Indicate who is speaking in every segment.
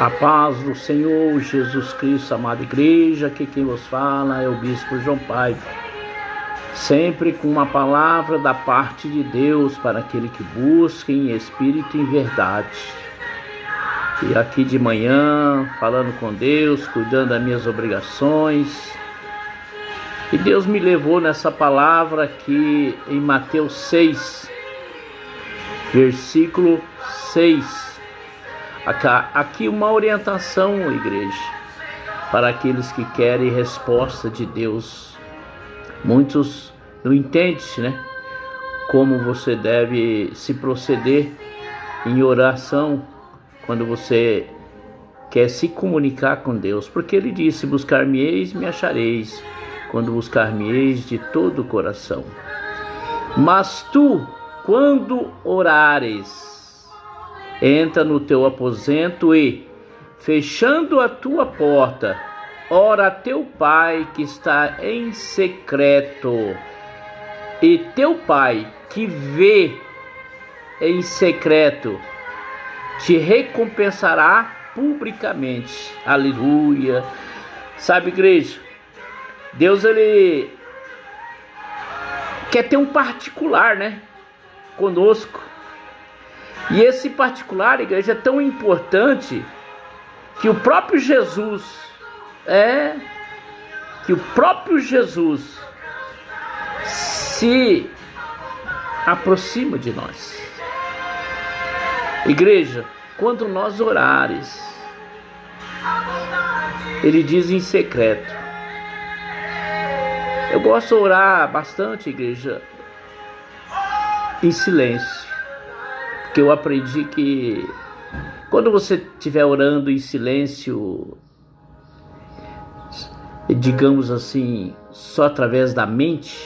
Speaker 1: A paz do Senhor Jesus Cristo, amada igreja, aqui quem vos fala é o Bispo João Paiva, sempre com uma palavra da parte de Deus para aquele que busca em espírito e em verdade. E aqui de manhã, falando com Deus, cuidando das minhas obrigações. E Deus me levou nessa palavra aqui em Mateus 6, versículo 6. Aqui uma orientação, igreja, para aqueles que querem resposta de Deus. Muitos não entendem, né? Como você deve se proceder em oração quando você quer se comunicar com Deus. Porque Ele disse: buscar-me-eis, me achareis, quando buscar-me-eis de todo o coração. Mas tu, quando orares, entra no teu aposento e, fechando a tua porta, ora a teu Pai que está em secreto. E teu Pai que vê em secreto te recompensará publicamente. Aleluia. Sabe, igreja, Deus, Ele quer ter um particular, né, conosco. E esse particular, igreja, é tão importante que o próprio Jesus se aproxima de nós. Igreja, quando nós orares, Ele diz em secreto. Eu gosto de orar bastante, igreja, em silêncio. Porque eu aprendi que quando você estiver orando em silêncio, digamos assim, só através da mente,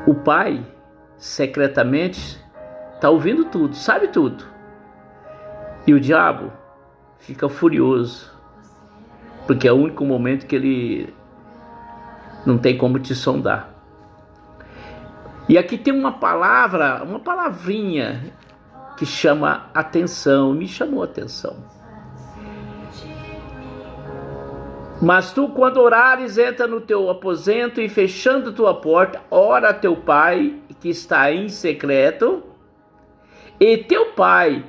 Speaker 1: o Pai secretamente está ouvindo tudo, sabe tudo. E o diabo fica furioso, porque é o único momento que ele não tem como te sondar. E aqui tem uma palavrinha que chama atenção, me chamou a atenção. Mas tu, quando orares, entra no teu aposento e, fechando tua porta, ora a teu Pai que está em secreto, e teu Pai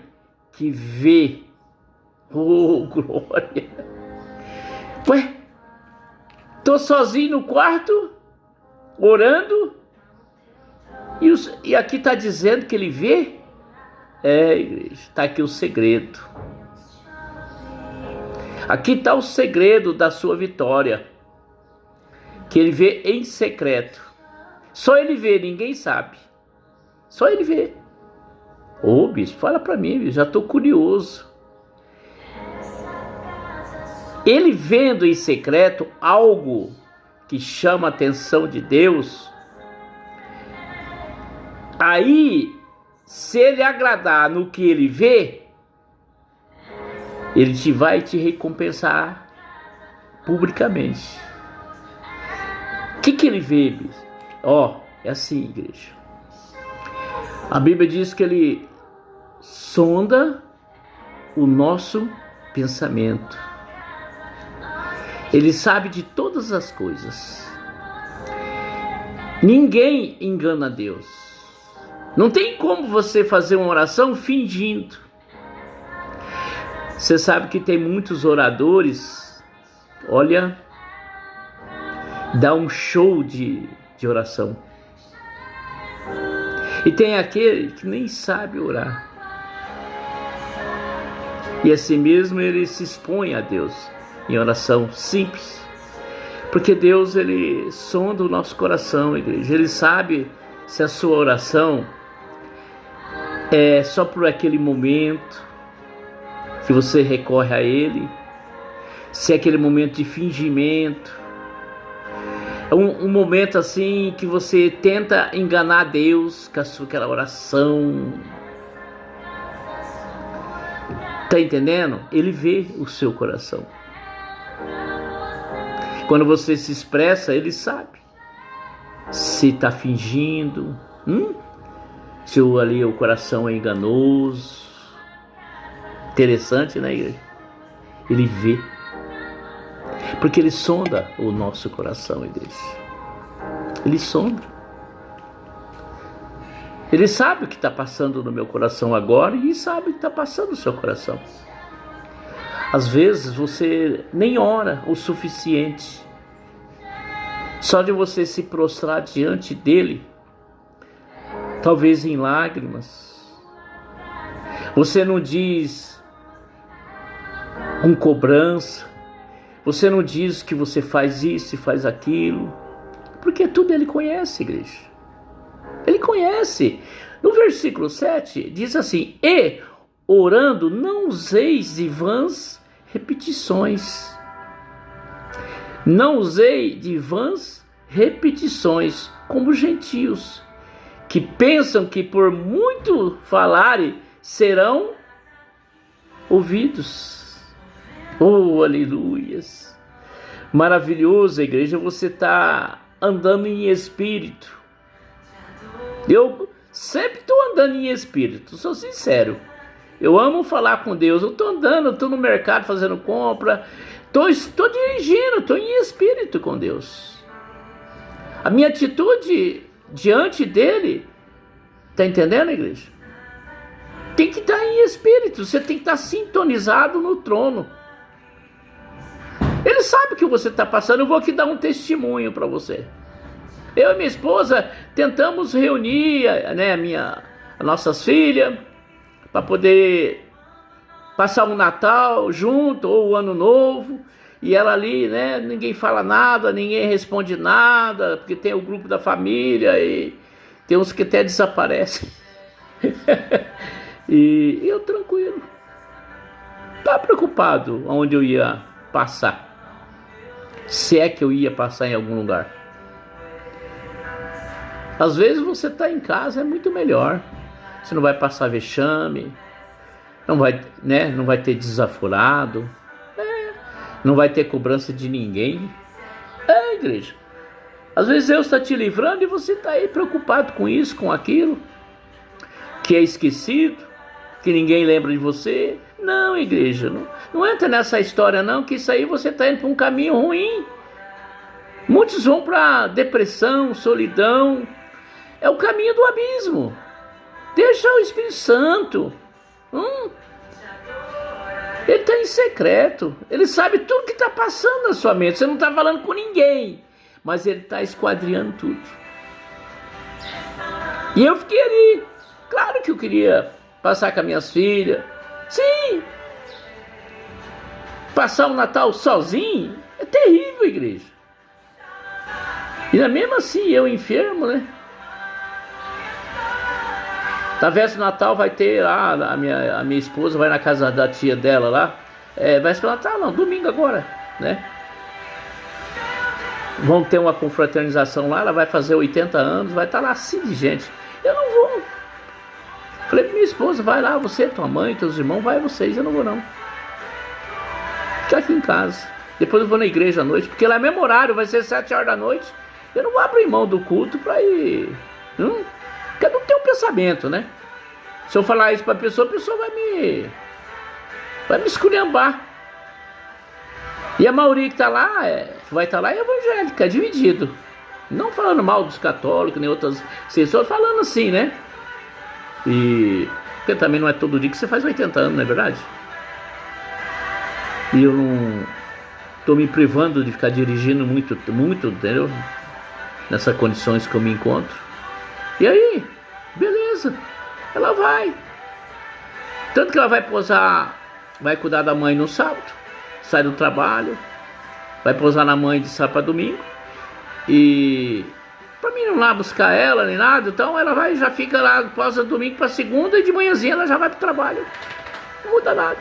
Speaker 1: que vê. Oh, glória! Ué, tô sozinho no quarto, orando, e aqui está dizendo que Ele vê? Igreja, está aqui o segredo. Aqui está o segredo da sua vitória, que Ele vê em secreto. Só Ele vê, ninguém sabe. Só Ele vê. Ô, bispo, fala para mim, já estou curioso. Ele vendo em secreto algo que chama a atenção de Deus, aí, se Ele agradar no que Ele vê, Ele vai te recompensar publicamente. O que Ele vê, bispo? É assim, igreja. A Bíblia diz que Ele sonda o nosso pensamento. Ele sabe de todas as coisas. Ninguém engana Deus. Não tem como você fazer uma oração fingindo. Você sabe que tem muitos oradores, olha, dá um show de oração. E tem aquele que nem sabe orar. E assim mesmo ele se expõe a Deus em oração simples. Porque Deus, Ele sonda o nosso coração, igreja. Ele sabe se a sua oração é só por aquele momento que você recorre a Ele, se é aquele momento de fingimento, é um momento assim que você tenta enganar Deus com aquela oração. Tá entendendo? Ele vê o seu coração. Quando você se expressa, Ele sabe se está fingindo, se ali o coração é enganoso. Interessante, né, igreja? Ele vê. Porque ele sonda o nosso coração, igreja. Ele sonda. Ele sabe o que está passando no meu coração agora e sabe o que está passando no seu coração. Às vezes você nem ora o suficiente. Só de você se prostrar diante dele, talvez em lágrimas, você não diz com cobrança, você não diz que você faz isso e faz aquilo, porque tudo ele conhece, igreja. Ele conhece. No versículo 7 diz assim: e orando não useis de vãs repetições. Não usei de vãs repetições, como gentios, que pensam que por muito falarem serão ouvidos. Oh, aleluias! Maravilhoso, igreja, você está andando em espírito. Eu sempre estou andando em espírito, sou sincero. Eu amo falar com Deus. Eu estou andando, estou no mercado fazendo compra, estou dirigindo, estou em espírito com Deus. A minha atitude diante dele, está entendendo, igreja? Tem que estar em espírito, você tem que estar sintonizado no trono. Ele sabe o que você está passando. Eu vou aqui dar um testemunho para você. Eu e minha esposa tentamos reunir, né, as nossas filhas, para poder passar um Natal junto, ou o Ano Novo, e ela ali, né, ninguém fala nada, ninguém responde nada, porque tem o grupo da família, e tem uns que até desaparecem. E eu tranquilo, estava preocupado onde eu ia passar, se é que eu ia passar em algum lugar. Às vezes você está em casa, é muito melhor. Você não vai passar vexame, não vai ter desaforado, não vai ter cobrança de ninguém. Igreja, às vezes Deus está te livrando e você está aí preocupado com isso, com aquilo, que é esquecido, que ninguém lembra de você. Não, igreja, não entra nessa história não, que isso aí você está indo para um caminho ruim. Muitos vão para depressão, solidão, é o caminho do abismo. Deixa o Espírito Santo. Ele está em secreto. Ele sabe tudo que está passando na sua mente. Você não está falando com ninguém, mas ele está esquadrinhando tudo. E eu fiquei ali. Claro que eu queria passar com as minhas filhas. Sim. Passar o Natal sozinho é terrível, igreja. E mesmo assim, eu enfermo, né? Na véspera do Natal vai ter lá, a minha esposa vai na casa da tia dela lá. Véspera do Natal não, domingo agora, né? Vão ter uma confraternização lá, ela vai fazer 80 anos, vai estar lá assim de gente. Eu não vou. Falei pra minha esposa, vai lá, você, tua mãe, teus irmãos, vai vocês, eu não vou não. Fica aqui em casa. Depois eu vou na igreja à noite, porque lá é mesmo horário, vai ser 7 horas da noite. Eu não vou abrir mão do culto para ir. Porque não tem um pensamento, né? Se eu falar isso para a pessoa vai me esculhambar. E a maioria que está lá, vai estar lá é evangélica, é dividido. Não falando mal dos católicos, nem outras pessoas, falando assim, né? E porque também não é todo dia que você faz 80 anos, não é verdade? E eu não estou me privando de ficar dirigindo muito, entendeu? Nessas condições que eu me encontro. E aí, beleza, ela vai. Tanto que ela vai posar, vai cuidar da mãe no sábado, sai do trabalho, vai posar na mãe de sábado para domingo. E para mim não lá buscar ela nem nada, então ela vai, já fica lá, posa domingo para segunda e de manhãzinha ela já vai para o trabalho. Não muda nada.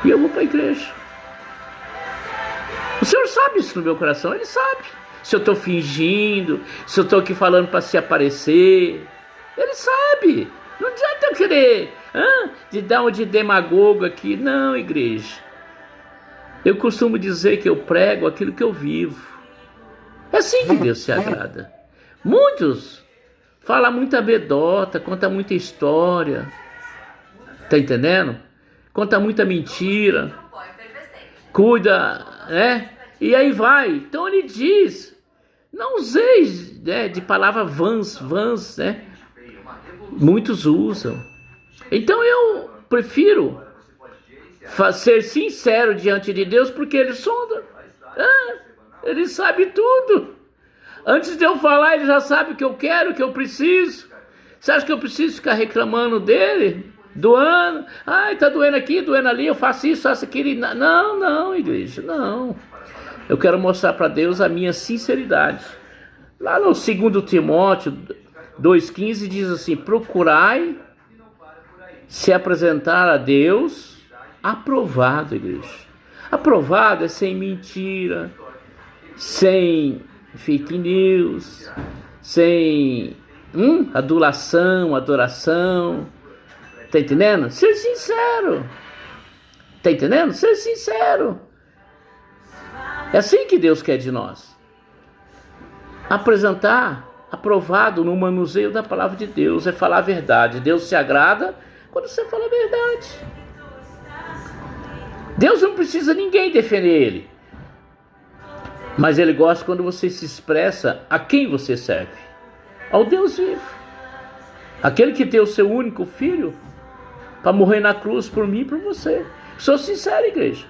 Speaker 1: E eu vou para a igreja. O Senhor sabe isso no meu coração, Ele sabe. Se eu estou fingindo, se eu estou aqui falando para se aparecer, Ele sabe. Não adianta eu querer de dar um de demagogo aqui. Não, igreja. Eu costumo dizer que eu prego aquilo que eu vivo. É assim que Deus se agrada. Muitos falam muita bedota, contam muita história. Tá entendendo? Conta muita mentira. Cuida, né? E aí vai. Então ele diz, não useis, né, de palavra vãs, né? Muitos usam. Então eu prefiro ser sincero diante de Deus, porque Ele sonda. Ele sabe tudo. Antes de eu falar, Ele já sabe o que eu quero, o que eu preciso. Você acha que eu preciso ficar reclamando dele? Doando? Ai, tá doendo aqui, doendo ali, eu faço isso, faço aquilo. Não, igreja, não. Eu quero mostrar para Deus a minha sinceridade. Lá no 2 Timóteo 2,15 diz assim: procurai se apresentar a Deus aprovado, igreja. Aprovado é sem mentira, sem fake news, sem adulação, adoração. Tá entendendo? Ser sincero. Tá entendendo? Ser sincero. É assim que Deus quer de nós. Apresentar aprovado no manuseio da palavra de Deus, é falar a verdade. Deus se agrada quando você fala a verdade. Deus não precisa ninguém defender Ele, mas Ele gosta quando você se expressa a quem você serve. Ao Deus vivo, aquele que tem o seu único filho para morrer na cruz por mim e por você. Sou sincero, igreja.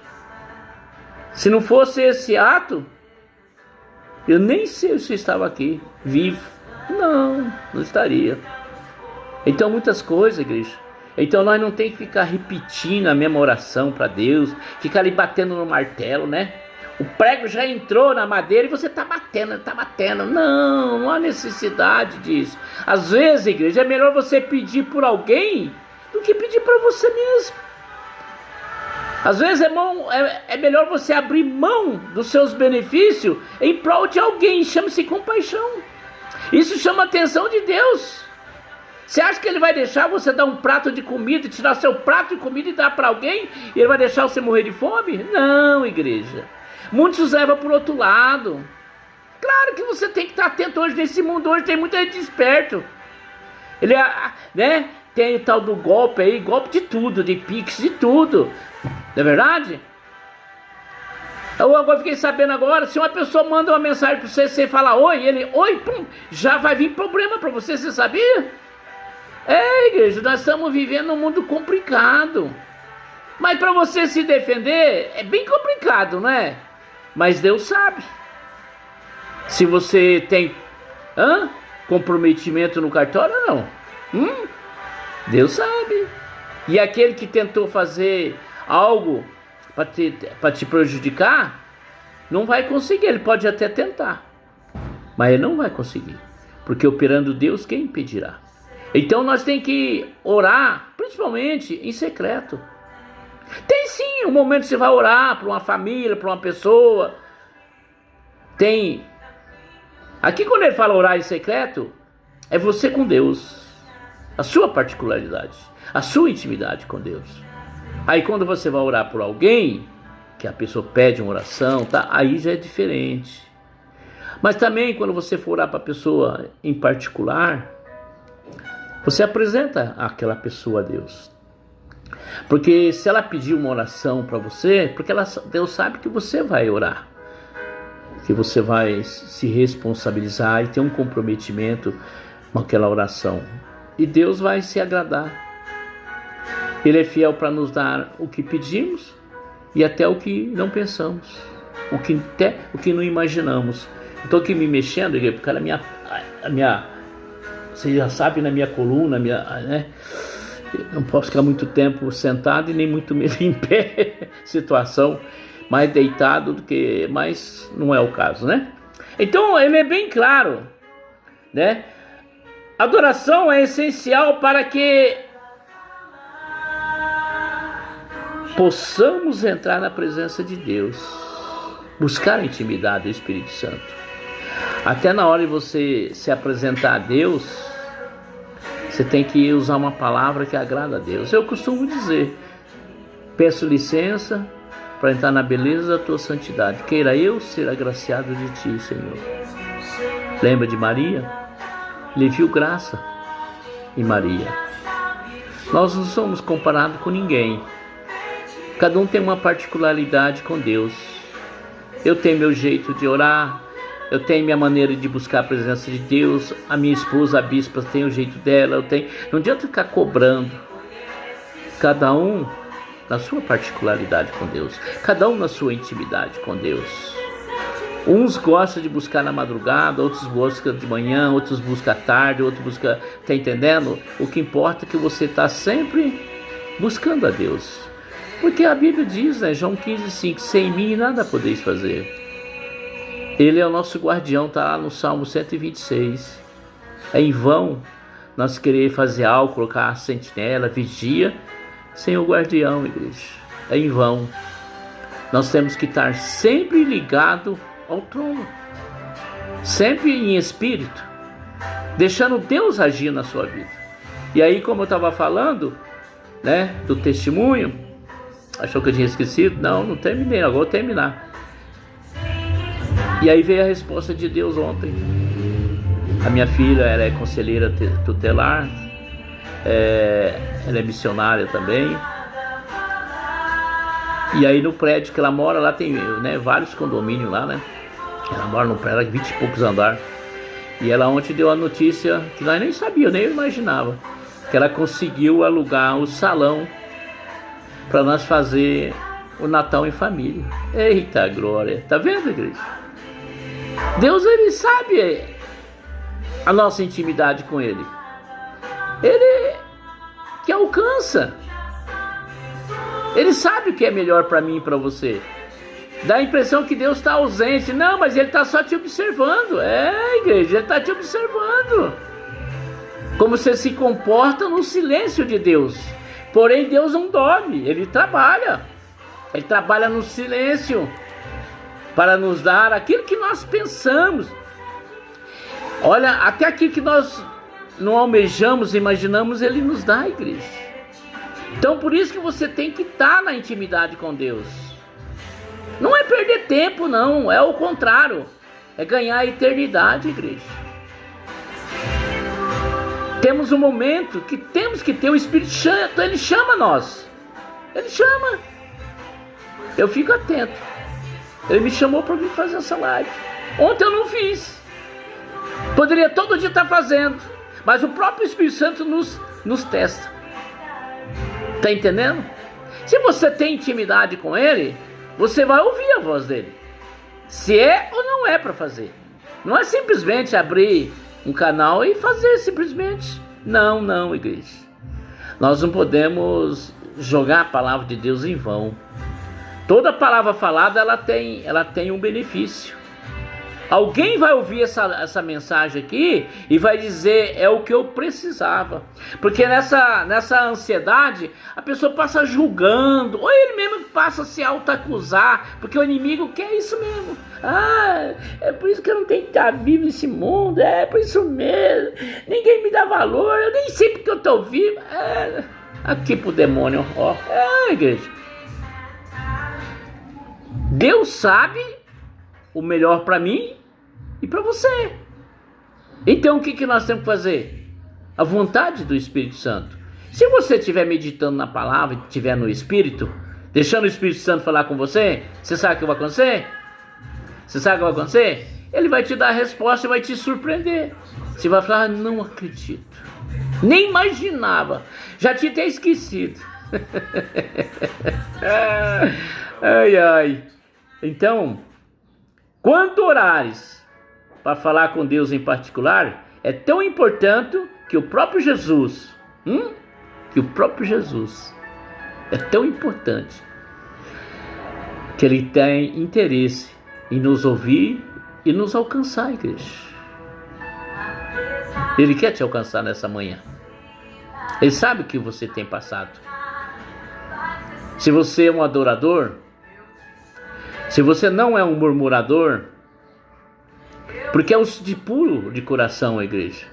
Speaker 1: Se não fosse esse ato, eu nem sei se eu estava aqui, vivo. Não estaria. Então muitas coisas, igreja. Então nós não tem que ficar repetindo a mesma oração para Deus, ficar ali batendo no martelo, né? O prego já entrou na madeira e você está batendo. Não há necessidade disso. Às vezes, igreja, é melhor você pedir por alguém do que pedir para você mesmo. Às vezes é melhor você abrir mão dos seus benefícios em prol de alguém. Chama-se compaixão. Isso chama a atenção de Deus. Você acha que Ele vai deixar você dar um prato de comida, tirar seu prato de comida e dar para alguém? E Ele vai deixar você morrer de fome? Não, igreja. Muitos os levam para o outro lado. Claro que você tem que estar atento hoje nesse mundo. Hoje tem muita gente esperto. Ele, né? Tem o tal do golpe aí, golpe de tudo, de Pix, de tudo. Não é verdade? Eu agora fiquei sabendo agora, se uma pessoa manda uma mensagem para você, você fala oi, ele oi, pum, já vai vir problema para você, você sabia? Igreja, nós estamos vivendo um mundo complicado. Mas para você se defender, é bem complicado, não é? Mas Deus sabe. Se você tem comprometimento no cartório ou não. Deus sabe. E aquele que tentou fazer algo para te prejudicar, não vai conseguir. Ele pode até tentar, mas ele não vai conseguir. Porque operando Deus, quem impedirá? Então nós temos que orar, principalmente em secreto. Tem sim um momento que você vai orar para uma família, para uma pessoa. Tem. Aqui quando ele fala orar em secreto, é você com Deus. A sua particularidade, a sua intimidade com Deus. Aí quando você vai orar por alguém, que a pessoa pede uma oração, tá? Aí já é diferente. Mas também quando você for orar para a pessoa em particular, você apresenta aquela pessoa a Deus. Porque se ela pedir uma oração para você, porque Deus sabe que você vai orar, que você vai se responsabilizar e ter um comprometimento com aquela oração. E Deus vai se agradar. Ele é fiel para nos dar o que pedimos e até o que não pensamos, até o que não imaginamos. Estou aqui me mexendo, porque a minha, você já sabe, na minha coluna, né? Não posso ficar muito tempo sentado e nem muito mesmo em pé. Situação mais deitado do que, mas não é o caso, né? Então ele é bem claro, né? Adoração é essencial para que possamos entrar na presença de Deus, buscar a intimidade do Espírito Santo. Até na hora de você se apresentar a Deus, você tem que usar uma palavra que agrada a Deus. Eu costumo dizer: peço licença para entrar na beleza da tua santidade. Queira eu ser agraciado de ti, Senhor. Lembra de Maria? Ele viu graça em Maria. Nós não somos comparados com ninguém. Cada um tem uma particularidade com Deus. Eu tenho meu jeito de orar, eu tenho minha maneira de buscar a presença de Deus, a minha esposa, a bispa, tem o jeito dela, não adianta ficar cobrando. Cada um na sua particularidade com Deus, cada um na sua intimidade com Deus. Uns gostam de buscar na madrugada, outros buscam de manhã, outros buscam à tarde, outros buscam... Tá entendendo? O que importa é que você está sempre buscando a Deus. Porque a Bíblia diz, né, João 15,5, sem mim nada podeis fazer. Ele é o nosso guardião, está lá no Salmo 126. É em vão nós querer fazer algo, colocar a sentinela, vigia, sem o guardião, igreja. É em vão. Nós temos que estar sempre ligado ao trono, sempre em espírito, deixando Deus agir na sua vida. E aí, como eu estava falando, né, do testemunho, achou que eu tinha esquecido? Não terminei, agora vou terminar. E aí veio a resposta de Deus ontem. A minha filha, ela é conselheira tutelar, ela é missionária também. E aí no prédio que ela mora, lá tem, né, vários condomínios lá, né? Ela mora no prédio, 20 e poucos andares. E ela ontem deu a notícia, que nós nem sabíamos, nem imaginava, que ela conseguiu alugar o salão para nós fazer o Natal em família. Eita glória! Tá vendo, igreja? Deus, ele sabe a nossa intimidade com ele. Ele que alcança. Ele sabe o que é melhor para mim e para você. Dá a impressão que Deus está ausente. Não, mas ele está só te observando. Igreja, ele está te observando. Como você se comporta no silêncio de Deus. Porém, Deus não dorme, ele trabalha. Ele trabalha no silêncio para nos dar aquilo que nós pensamos. Olha, até aquilo que nós não almejamos, imaginamos, ele nos dá, igreja. Então, por isso que você tem que estar na intimidade com Deus. Não é perder tempo, não. É o contrário. É ganhar a eternidade, igreja. Temos um momento que temos que ter o Espírito Santo. Ele chama nós. Ele chama. Eu fico atento. Ele me chamou para vir fazer essa live. Ontem eu não fiz. Poderia todo dia estar fazendo. Mas o próprio Espírito Santo nos testa. Tá entendendo? Se você tem intimidade com ele, você vai ouvir a voz dele. Se é ou não é para fazer. Não é simplesmente abrir um canal e fazer simplesmente. Não, igreja. Nós não podemos jogar a palavra de Deus em vão. Toda palavra falada, ela tem um benefício. Alguém vai ouvir essa mensagem aqui e vai dizer, é o que eu precisava. Porque nessa ansiedade, a pessoa passa julgando, ou ele mesmo passa a se autoacusar, porque o inimigo quer isso mesmo. É por isso que eu não tenho que estar vivo nesse mundo, é por isso mesmo. Ninguém me dá valor, eu nem sei porque eu estou vivo. Aqui pro demônio, ó. Igreja. Deus sabe o melhor para mim e para você. Então o que nós temos que fazer? A vontade do Espírito Santo. Se você estiver meditando na palavra e estiver no Espírito, deixando o Espírito Santo falar com você, você sabe o que vai acontecer? Você sabe o que vai acontecer? Ele vai te dar a resposta e vai te surpreender. Você vai falar, não acredito. Nem imaginava. Já tinha até esquecido. Ai. Então, quando orares para falar com Deus em particular, é tão importante que o próprio Jesus, é tão importante que ele tem interesse em nos ouvir e nos alcançar, igreja. Ele quer te alcançar nessa manhã. Ele sabe o que você tem passado. Se você é um adorador, se você não é um murmurador, porque é os de puro de coração, a igreja,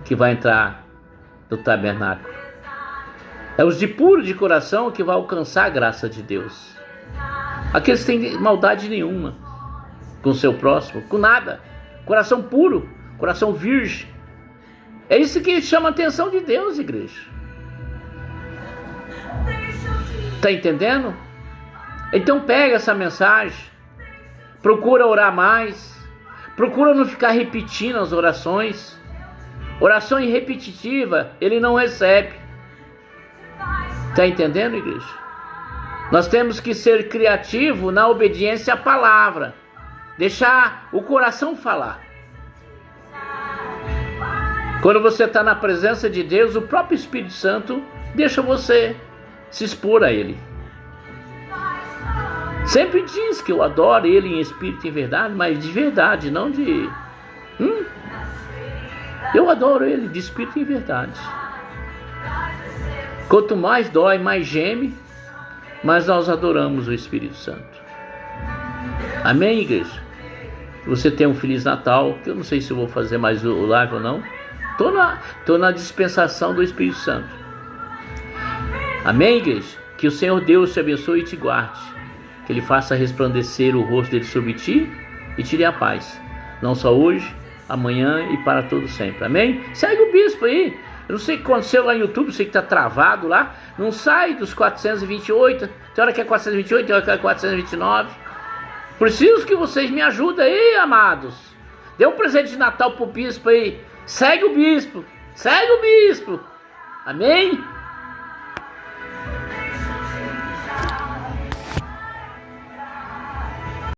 Speaker 1: que vai entrar no tabernáculo. É os de puro de coração que vai alcançar a graça de Deus. Aqueles que têm maldade nenhuma com o seu próximo, com nada. Coração puro, coração virgem. É isso que chama a atenção de Deus, igreja. Tá entendendo? Então pega essa mensagem, procura orar mais, procura não ficar repetindo as orações. Oração repetitiva, ele não recebe. Tá entendendo, igreja? Nós temos que ser criativo na obediência à palavra, deixar o coração falar. Quando você está na presença de Deus, o próprio Espírito Santo deixa você se expor a Ele. Sempre diz que eu adoro Ele em espírito e em verdade, mas de verdade, não de... Eu adoro Ele de espírito e em verdade. Quanto mais dói, mais geme, mais nós adoramos o Espírito Santo. Amém, igreja? Você tem um Feliz Natal, que eu não sei se eu vou fazer mais o live ou não. Tô na dispensação do Espírito Santo. Amém, igreja? Que o Senhor Deus te abençoe e te guarde. Que Ele faça resplandecer o rosto dele sobre ti e te dê a paz. Não só hoje, amanhã e para todo sempre. Amém? Segue o bispo aí. Eu não sei o que aconteceu lá no YouTube, sei que está travado lá. Não sai dos 428. Tem hora que é 428, tem hora que é 429. Preciso que vocês me ajudem aí, amados. Dê um presente de Natal pro bispo aí. Segue o bispo. Segue o bispo. Amém?